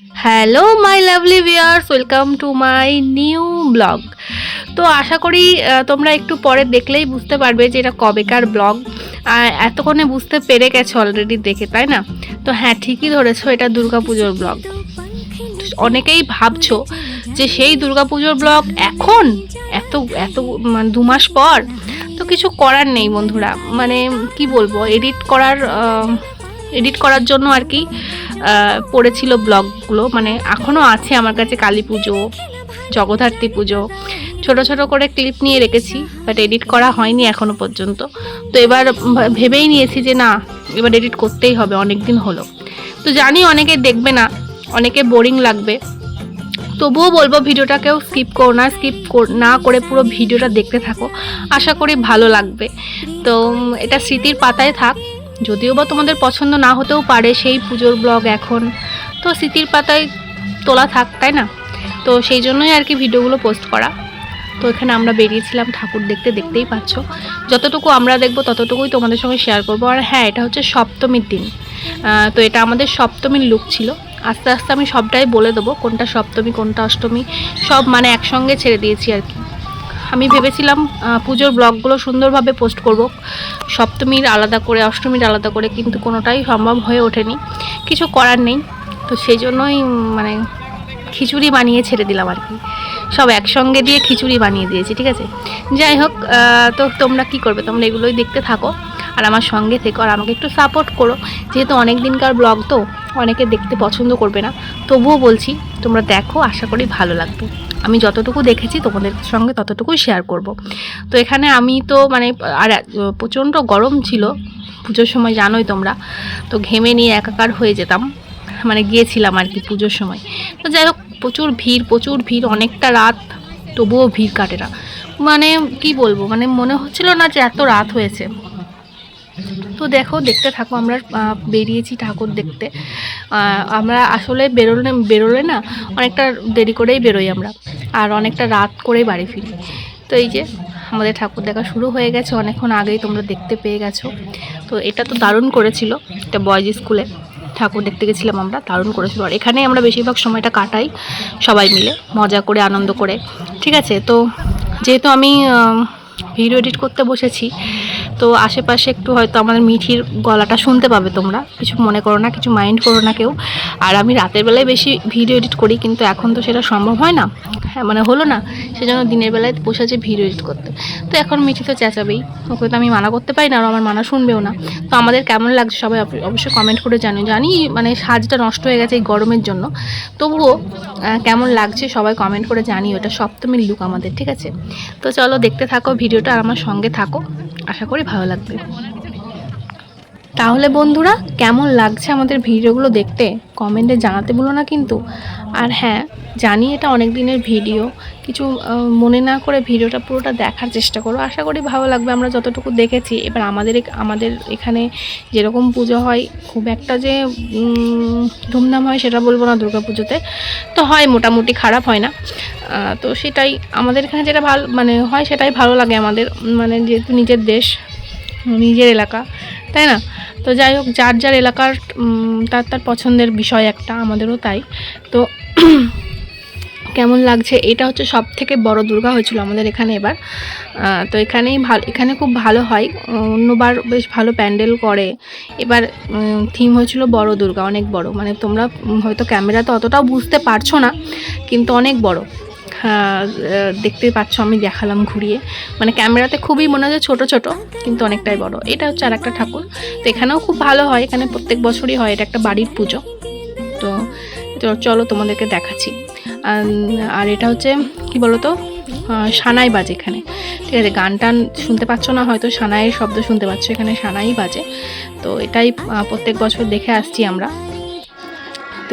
Hello my lovely viewers, welcome to my new blog. তো আশা করি তোমরা একটু পরে দেখলেই বুঝতে পারবে যে এটা কবেকার ব্লগ। এতক্ষণে বুঝতে পেরে গেছো অলরেডি দেখে, তাই না? তো হ্যাঁ, ঠিকই ধরেছো, এটা দুর্গাপুজোর ব্লগ। অনেকেই ভাবছো যে সেই দুর্গাপুজোর ব্লগ এখন এত এত মানে 2 মাস পর। তো কিছু করার নেই বন্ধুরা, মানে কি বলবো, এডিট করার জন্য আর কি পড়েছিল ব্লগগুলো, মানে এখনও আছে আমার কাছে। কালী পুজো, জগদ্ধাত্রী পুজো ছোট ছোট করে ক্লিপ নিয়ে রেখেছি, বাট এডিট করা হয়নি এখনো পর্যন্ত। তো এবার ভেবেই নিয়েছি যে না, এবার এডিট করতেই হবে, অনেক দিন হলো। তো জানি অনেকে দেখবে না, অনেকে বোরিং লাগবে, তবুও বলবো ভিডিওটা কেউ স্কিপ করো না, না করে পুরো ভিডিওটা দেখতে থাকো, আশা করি ভালো লাগবে। তো এটা স্মৃতির পাতায় থাক, যদিও বা তোমাদের পছন্দ না হতেও পারে সেই পুজোর ব্লগ এখন, তো স্মৃতির পাতায় তোলা থাক, তাই না? তো সেই জন্যই আর কি ভিডিওগুলো পোস্ট করা। তো এখানে আমরা বেরিয়েছিলাম ঠাকুর দেখতে, দেখতেই পাচ্ছ। যতটুকু আমরা দেখবো ততটুকুই তোমাদের সঙ্গে শেয়ার করবো। আর হ্যাঁ, এটা হচ্ছে সপ্তমীর দিন। তো এটা আমাদের সপ্তমীর লুক ছিল। আস্তে আস্তে আমি সবটাই বলে দেবো, কোনটা সপ্তমী কোনটা অষ্টমী, সব মানে একসঙ্গে ছেড়ে দিয়েছি আর কি। আমি ভেবেছিলাম পুজোর ব্লগগুলো সুন্দরভাবে পোস্ট করব, সপ্তমীর আলাদা করে, অষ্টমীর আলাদা করে, কিন্তু কোনোটাই সম্ভব হয়ে ওঠেনি, কিছু করার নেই। তো সেই জন্যই মানে খিচুড়ি বানিয়ে ছেড়ে দিলাম আর কি, সব একসঙ্গে দিয়ে খিচুড়ি বানিয়ে দিয়েছি, ঠিক আছে? যাই হোক, তো তোমরা কি করবে, তোমরা এগুলোই দেখতে থাকো আর আমার সঙ্গে থেকো, আর আমাকে একটু সাপোর্ট করো, যেহেতু অনেক দিনকার ব্লগ, তো অনেকে দেখতে পছন্দ করবে না, তবুও বলছি তোমরা দেখো, আশা করি ভালো লাগবে। আমি যতটুকু দেখেছি তোমাদের সঙ্গে ততটুকুই শেয়ার করব। তো এখানে আমি তো মানে, আর প্রচণ্ড গরম ছিল পুজোর সময়, জানোই তোমরা, তো ঘেমে নিয়ে একাকার হয়ে যেতাম, মানে গিয়েছিলাম আর কি পুজোর সময়। তো যাই হোক, প্রচুর ভিড়, অনেকটা রাত, তবুও ভিড় কাটে না। মানে কি বলবো, মানে মনে হচ্ছিল না যে এত রাত হয়েছে। তো দেখো, দেখতে থাকো, আমরা বেরিয়েছি ঠাকুর দেখতে। আমরা আসলে বেরোলে না, অনেকটা দেরি করেই বেরোই আমরা, আর অনেকটা রাত করেই বাড়ি ফিরি। তো এই যে আমাদের ঠাকুর দেখা শুরু হয়ে গেছে অনেকক্ষণ আগেই, তোমরা দেখতে পেয়ে গেছো। তো এটা তো দারুণ করেছিল, এটা বয়েজ স্কুলে ঠাকুর দেখতে গেছিলাম আমরা, দারুণ করেছিল। আর এখানেই আমরা বেশিরভাগ সময়টা কাটাই সবাই মিলে মজা করে, আনন্দ করে, ঠিক আছে? তো যেহেতু আমি ভিডিও এডিট করতে বসেছি, তো আশেপাশে একটু হয়তো আমাদের মিঠির গলাটা শুনতে পাবে তোমরা, কিছু মনে করো না, কিছু মাইন্ড করো না কেউ। আর আমি রাতের বেলায় বেশি ভিডিও এডিট করি, কিন্তু এখন তো সেটা সম্ভব হয় না, হ্যাঁ মানে হলো না, সেজন্য দিনের বেলায় বসেছে ভিডিও এডিট করতে। তো এখন মিঠি তো চেঁচাবেই, ওকে তো আমি মানা করতে পারি না, আর আমার মানা শুনবেও না। তো আমাদের কেমন লাগছে সবাই অবশ্যই কমেন্ট করে জানি মানে সাজটা নষ্ট হয়ে গেছে এই গরমের জন্য, তবুও কেমন লাগছে সবাই কমেন্ট করে জানিও। এটা সপ্তমীর লুক আমাদের, ঠিক আছে? তো চলো দেখতে থাকো ভিডিওটা আর আমার সঙ্গে থাকো, আশা করি ভালো লাগবে। তাহলে বন্ধুরা, কেমন লাগছে আমাদের ভিডিওগুলো দেখতে কমেন্টে জানাতে ভুলো না কিন্তু। আর হ্যাঁ, জানি এটা অনেক দিনের ভিডিও, কিছু মনে না করে ভিডিওটা পুরোটা দেখার চেষ্টা করো, আশা করি ভালো লাগবে। আমরা যতটুকু দেখেছি, এবার আমাদের এখানে যেরকম পুজো হয়, খুব একটা যে ধুমধাম হয় সেটা বলবো না দুর্গা পুজোতে, তো হয় মোটামুটি, খারাপ হয় না। তো সেটাই আমাদের এখানে যেটা ভালো মানে হয়, সেটাই ভালো লাগে আমাদের, মানে যেহেতু নিজের দেশ, নিজের এলাকা, তাই না? তো যাই হোক, যার যার এলাকার তার পছন্দের বিষয় একটা, আমাদেরও তাই। তো কেমন লাগছে, এটা হচ্ছে সব থেকে বড় দুর্গা হয়েছিল আমাদের এখানে এবার। তো এখানে খুব ভালো হয়, অন্যবার বেশ ভালো প্যান্ডেল করে, এবার থিম হয়েছিল বড় দুর্গা, অনেক বড়, মানে তোমরা হয়তো ক্যামেরাতে অতটাও বুঝতে পারছো না, কিন্তু অনেক বড়। দেখতে পাচ্ছ, আমি দেখালাম ঘুরিয়ে, মানে ক্যামেরাতে খুবই মনে হয় ছোট ছোট, কিন্তু অনেকটাই বড়। এটা হচ্ছে আর একটা ঠাকুর, তো এখানেও খুব ভালো হয়, এখানে প্রত্যেক বছরই হয়, এটা একটা বাড়ির পুজো। তো চলো তোমাদেরকে দেখাচ্ছি। আর এটা হচ্ছে কি বলতো, সানাই বাজে এখানে, ঠিক আছে? গান টান শুনতে পাচ্ছ না হয়তো, সানাইয়ের শব্দ শুনতে পাচ্ছ, এখানে সানাই বাজে। তো এটাই প্রত্যেক বছর দেখে আসছি আমরা। তো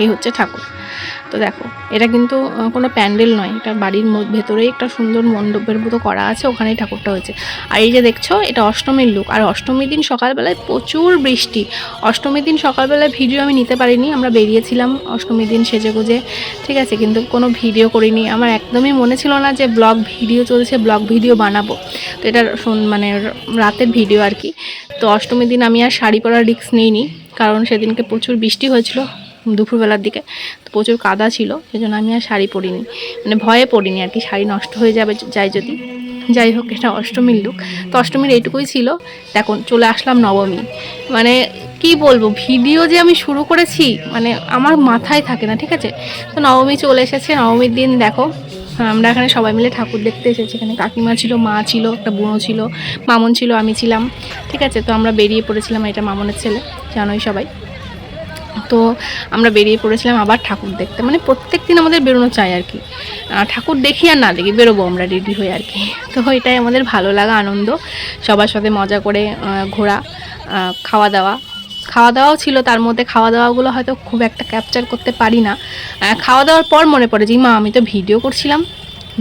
এই হচ্ছে ঠাকুর। তো দেখো, এটা কিন্তু কোনো প্যান্ডেল নয়, এটা বাড়ির ভেতরেই একটা সুন্দর মণ্ডপের মতো করা আছে, ওখানেই ঠাকুরটা হয়েছে। আর এই যে দেখছো, এটা অষ্টমীর লুক। আর অষ্টমীর দিন সকালবেলায় প্রচুর বৃষ্টি, অষ্টমীর দিন সকালবেলায় ভিডিও আমি নিতে পারিনি, আমরা বেরিয়েছিলাম অষ্টমীর দিন সেজে গুজে, ঠিক আছে, কিন্তু কোনো ভিডিও করিনি। আমার একদমই মনে ছিল না যে ব্লগ ভিডিও চলছে, ব্লগ ভিডিও বানাবো। তো এটা মানে রাতের ভিডিও আর কি। তো অষ্টমীর দিন আমি আর শাড়ি পরার রিস্ক নিইনি, কারণ সেদিনকে প্রচুর বৃষ্টি হয়েছিল, দুপুরবেলার দিকে, তো প্রচুর কাদা ছিল, সেজন্য আমি আর শাড়ি পরিনি, মানে ভয়ে পরিনি আর কি, শাড়ি নষ্ট হয়ে যাবে যায় যদি। যাই হোক, এটা অষ্টমীর লুক। তো অষ্টমীর এইটুকুই ছিল। এখন চলে আসলাম নবমী। মানে কি বলবো, ভিডিও যে আমি শুরু করেছি মানে আমার মাথায় থাকে না, ঠিক আছে। তো নবমী চলে এসেছে। নবমীর দিন দেখো আমরা এখানে সবাই মিলে ঠাকুর দেখতে এসেছি। এখানে কাকিমা ছিল, মা ছিল, একটা বুড়ো ছিল, মামন ছিল, আমি ছিলাম, ঠিক আছে। তো আমরা বেরিয়ে পড়েছিলাম, এটা মামনের ছেলে, জানোই সবাই। তো আমরা বেরিয়ে পড়েছিলাম আবার ঠাকুর দেখতে, মানে প্রত্যেক দিন আমাদের বেরোনো চাই আর কি, ঠাকুর দেখি আর না দেখি বেরোবো আমরা রেডি হয়ে আর কি। তো এটাই আমাদের ভালো লাগা, আনন্দ, সবার সাথে মজা করে ঘোরা, খাওয়া দাওয়াও ছিল। তার মধ্যে খাওয়া দাওয়াগুলো হয়তো খুব একটা ক্যাপচার করতে পারি না। খাওয়া দাওয়ার পর মনে পড়ে যে মা আমি তো ভিডিও করছিলাম,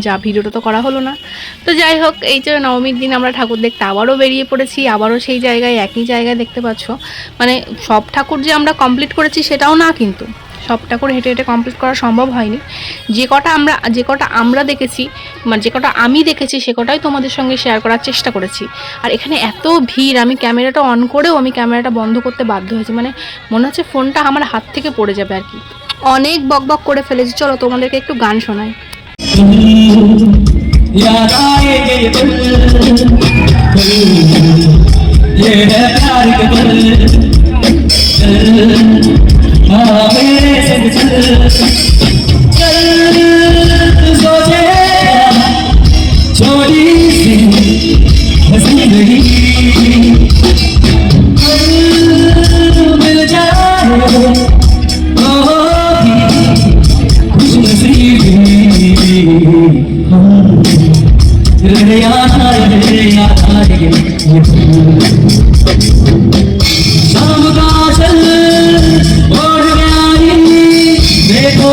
যা ভিডিওটা তো করা হলো না। তো যাই হোক, এই যে নবমীর দিন আমরা ঠাকুর দেখতে আবারও বেরিয়ে পড়েছি, আবারও সেই জায়গায়, একই জায়গায় দেখতে পাচ্ছ। মানে সব ঠাকুর যে আমরা কমপ্লিট করেছি সেটাও না, কিন্তু সব ঠাকুর হেঁটে হেঁটে কমপ্লিট করা সম্ভব হয়নি। যে কটা আমরা দেখেছি, মানে যে কটা আমি দেখেছি, সে কটাই তোমাদের সঙ্গে শেয়ার করার চেষ্টা করেছি। আর এখানে এত ভিড়, আমি ক্যামেরাটা অন করেও আমি ক্যামেরাটা বন্ধ করতে বাধ্য হয়েছি, মানে মনে হচ্ছে ফোনটা আমার হাত থেকে পড়ে যাবে আর কি। অনেক বকবক করে ফেলেছি। চলো তোমাদেরকে একটু গান শোনাই। याद आएंगे ये पल, ये है प्यार के पल, हाँ मेरे संग चल, चल सोचे छोटी सी जिंदगी मिल जाए ओ खुश नसीबी शाम का चल और देखो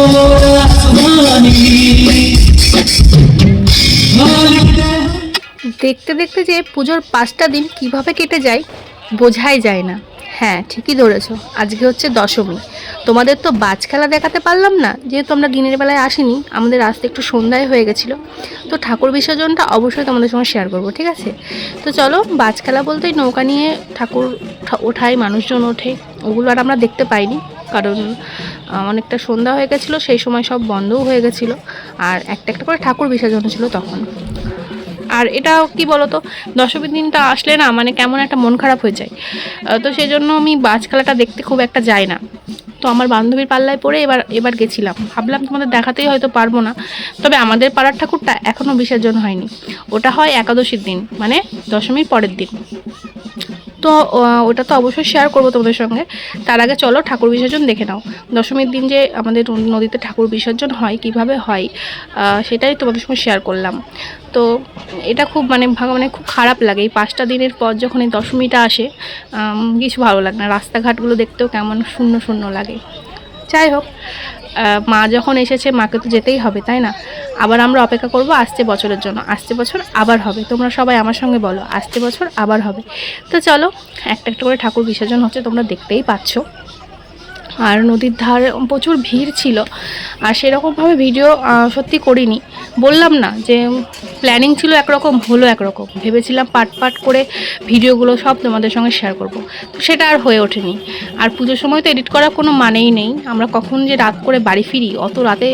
দেখতে দেখতে যে পুজোর 5টা দিন কিভাবে কেটে যায় বোঝাই যায় না। হ্যাঁ, ঠিকই ধরেছো, আজকে হচ্ছে দশমী। তোমাদের তো বাজ খেলা দেখাতে পারলাম না, যেহেতু আমরা দিনের বেলায় আসিনি, আমাদের আসতে একটু সন্ধ্যায় হয়ে গেছিলো। তো ঠাকুর বিসর্জনটা অবশ্যই তোমাদের সঙ্গে শেয়ার করবো, ঠিক আছে। তো চলো, বাজ খেলা বলতেই নৌকা নিয়ে ঠাকুর ওঠায়, মানুষজন ওঠে, ওগুলো আর আমরা দেখতে পাইনি, কারণ অনেকটা সন্ধ্যা হয়ে গেছিলো, সেই সময় সব বন্ধও হয়ে গেছিলো, আর একটা একটা করে ঠাকুর বিসর্জন ছিল তখন। আর এটা কি বলতো, দশমীর দিনটা আসলে না মানে কেমন একটা মন খারাপ হয়ে যায়। তো সেই জন্য আমি বাজ খেলাটা দেখতে খুব একটা যাই না। তো আমার বান্ধবীর পাল্লায় পড়ে এবার গেছিলাম, ভাবলাম তোমাদের দেখাতেই হয়তো পারবো না। তবে আমাদের পাড়ার ঠাকুরটা এখনও বিসর্জন হয়নি, ওটা হয় একাদশীর দিন, মানে দশমীর পরের দিন। তো ওটা তো অবশ্যই শেয়ার করবো তোমাদের সঙ্গে। তার আগে চলো ঠাকুর বিসর্জন দেখে নাও। দশমীর দিন যে আমাদের নদীতে ঠাকুর বিসর্জন হয়, কিভাবে হয়, সেটাই তোমাদের সঙ্গে শেয়ার করলাম। তো এটা খুব মানে খুব খারাপ লাগে, এই 5টা দিনের পর যখন এই দশমীটা আসে, কিছু ভালো লাগে না, রাস্তাঘাটগুলো দেখতেও কেমন শূন্য শূন্য লাগে। যাই হোক, মা যখন এসেছে, মাকে তো যেতেই হবে, তাই না। আবার আমরা অপেক্ষা করব আসছে বছরের জন্য, আসছে বছর আবার হবে। তোমরা সবাই আমার সঙ্গে বলো, আসছে বছর আবার হবে। তো চলো, একটা একটা করে ঠাকুর বিসর্জন হচ্ছে, তোমরা দেখতেই পাচ্ছ। আর নদীর ধারে প্রচুর ভিড় ছিল, আর সেরকমভাবে ভিডিও সত্যি করিনি। বললাম না যে প্ল্যানিং ছিল একরকম, হলো একরকম। ভেবেছিলাম পার্ট পার্ট করে ভিডিওগুলো সব তোমাদের সঙ্গে শেয়ার করব, তো সেটা আর হয়ে ওঠেনি। আর পুজোর সময় তো এডিট করার কোনো মানেই নেই, আমরা কখন যে রাত করে বাড়ি ফিরি, অত রাতে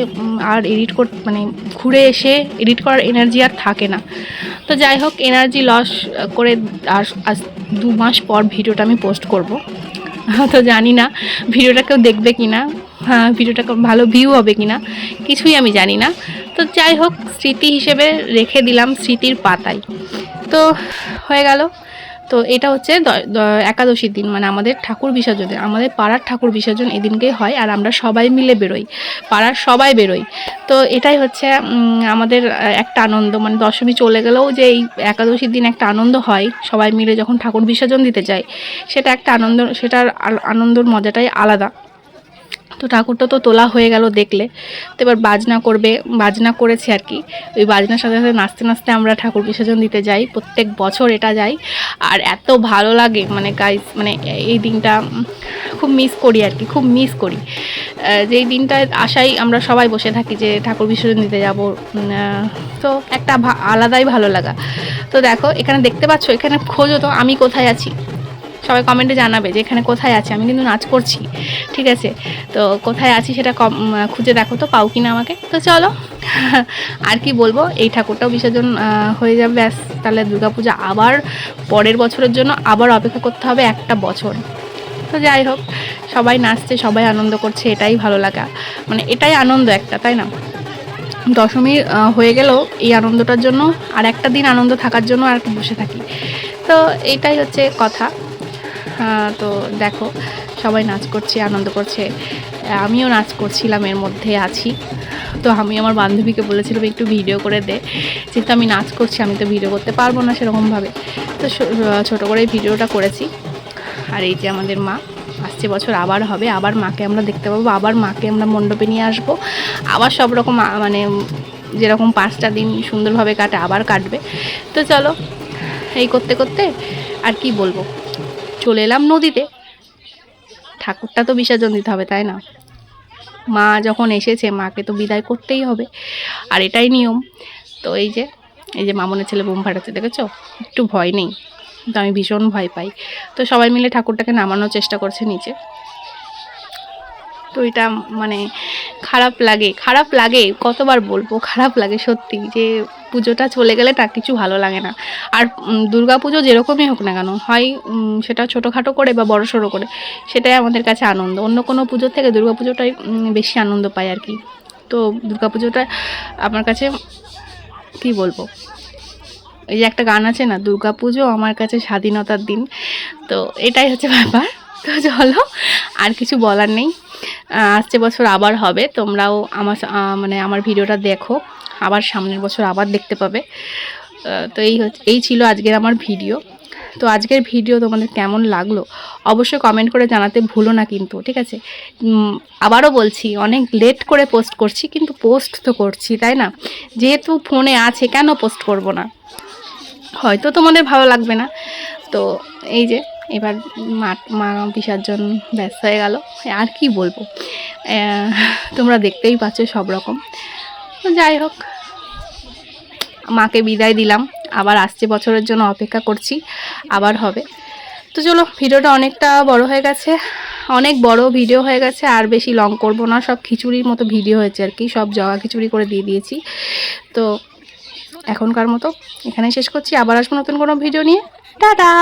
আর এডিট মানে ঘুরে এসে এডিট করার এনার্জি আর থাকে না। তো যাই হোক, এনার্জি লস করে আর আজ 2 মাস পর ভিডিওটা আমি পোস্ট করব। তো জানি না ভিডিওটা কেউ দেখবে কি না, হ্যাঁ ভিডিওটা ভালো ভিউ হবে কি না, কিছুই আমি জানি না। তো যাই হোক, স্মৃতি হিসেবে রেখে দিলাম স্মৃতির পাতায়। তো হয়ে গেল। তো এটা হচ্ছে একাদশীর দিন, মানে আমাদের ঠাকুর বিসর্জনে, আমাদের পাড়ার ঠাকুর বিসর্জন এদিনকেই হয়, আর আমরা সবাই মিলে বেরোই, পাড়ার সবাই বেরোই। তো এটাই হচ্ছে আমাদের একটা আনন্দ, মানে দশমী চলে গেলেও যে এই একাদশীর দিন একটা আনন্দ হয়, সবাই মিলে যখন ঠাকুর বিসর্জন দিতে যায়, সেটা একটা আনন্দ, সেটার আনন্দর মজাটাই আলাদা। তো ঠাকুরটা তো তোলা হয়ে গেল দেখলে। তো এবার বাজনা করেছে আর কি, ওই বাজনার সাথে সাথে নাচতে নাচতে আমরা ঠাকুর বিসর্জন দিতে যাই, প্রত্যেক বছর এটা যাই। আর এত ভালো লাগে, মানে গাইস, মানে এই দিনটা খুব মিস করি আর কি, খুব মিস করি। যেই দিনটায় আশাই আমরা সবাই বসে থাকি যে ঠাকুর বিসর্জন দিতে যাব, তো একটা আলাদাই ভালো লাগা। তো দেখো, এখানে দেখতে পাচ্ছ, এখানে খোঁজো তো আমি কোথায় আছি, সবাই কমেন্টে জানাবে যে এখানে কোথায় আছে। আমি কিন্তু নাচ করছি, ঠিক আছে? তো কোথায় আছি সেটা খুঁজে দেখো তো, পাও কি না আমাকে। তো চলো আর কি বলবো, এই ঠাকুরটাও বিসর্জন হয়ে যাবে, ব্যাস। তাহলে দুর্গাপূজা আবার পরের বছরের জন্য আবার অপেক্ষা করতে হবে একটা বছর। তো যাই হোক, সবাই নাচছে, সবাই আনন্দ করছে, এটাই ভালো লাগা, মানে এটাই আনন্দ একটা, তাই না? দশমী হয়ে গেলেও এই আনন্দটার জন্য আর একটা দিন আনন্দ থাকার জন্য আর একটু বসে থাকি। তো এইটাই হচ্ছে কথা। তো দেখো, সবাই নাচ করছে, আনন্দ করছে, আমিও নাচ করছিলাম, এর মধ্যে আছি। তো আমি আমার বান্ধবীকে বলেছিলাম একটু ভিডিও করে দে, যেহেতু আমি নাচ করছি, আমি তো ভিডিও করতে পারবো না সেরকমভাবে। তো ছোটো করেই ভিডিওটা করেছি। আর এই যে আমাদের মা, আসছে বছর আবার হবে, আবার মাকে আমরা দেখতে পাবো, আবার মাকে আমরা মণ্ডপে নিয়ে আসবো, আবার সব রকম মানে যেরকম 5টা দিন সুন্দরভাবে কাটে আবার কাটবে। তো চলো, এই করতে করতে আর কি বলবো, চলে এলাম নদীতে। ঠাকুরটা তো বিসর্জন দিতে হবে, তাই না? মা যখন এসেছে, মাকে তো বিদায় করতেই হবে, আর এটাই নিয়ম। তো এই যে মামনের ছেলে বোম ফাটাচ্ছে, দেখেছো? একটু ভয় নেই, তো আমি ভীষণ ভয় পাই। তো সবাই মিলে ঠাকুরটাকে নামানোর চেষ্টা করছে নিচে। তো এটা মানে খারাপ লাগে, কতবার বলবো, খারাপ লাগে সত্যি, যে পুজোটা চলে গেলে তার কিছু ভালো লাগে না। আর দুর্গা পুজো যেরকমই হোক না কেন, হয় সেটা ছোটোখাটো করে বা বড় সড়ো করে, সেটাই আমাদের কাছে আনন্দ। অন্য কোনো পুজোর থেকে দুর্গা পুজোটাই বেশি আনন্দ পাই আর কি। তো দুর্গা পুজোটা আমার কাছে কি বলবো, এই যে একটা গান আছে না, দুর্গা পুজো আমার কাছে স্বাধীনতার দিন। তো এটাই হচ্ছে ব্যাপার। তো চলো, আর কিছু বলার নেই। আসছে বছর আবার হবে, তোমরাও আমার মানে আমার ভিডিওটা দেখো, আবার সামনের বছর আবার দেখতে পাবে। তো এই ছিল আজকের আমার ভিডিও। তো আজকের ভিডিও তোমাদের কেমন লাগলো অবশ্যই কমেন্ট করে জানাতে ভুলো না কিন্তু, ঠিক আছে? আবারও বলছি, অনেক লেট করে পোস্ট করছি, কিন্তু পোস্ট তো করছি, তাই না? যেহেতু ফোনে আছে, কেন পোস্ট করব না? হয়তো তোমাদের ভালো লাগবে না। তো এই যে এবার মা বিসর্জন ব্যস্ত হয়ে গেল, আর কি বলবো, তোমরা দেখতেই পাচ্ছ সব রকম। তো যাই হোক, মাকে বিদায় দিলাম, আবার আসছে বছরের জন্য অপেক্ষা করছি, আবার হবে। তো চলো, ভিডিওটা অনেকটা বড় হয়ে গেছে, অনেক বড় ভিডিও হয়ে গেছে, আর বেশি লং করব না, সব খিচুড়ির মতো ভিডিও হয়েছে আর কি, সব জগা খিচুড়ি করে দিয়ে দিয়েছি। তো এখনকার মতো এখানে শেষ করছি, আবার আসবো নতুন কোনো ভিডিও নিয়ে। টাটা।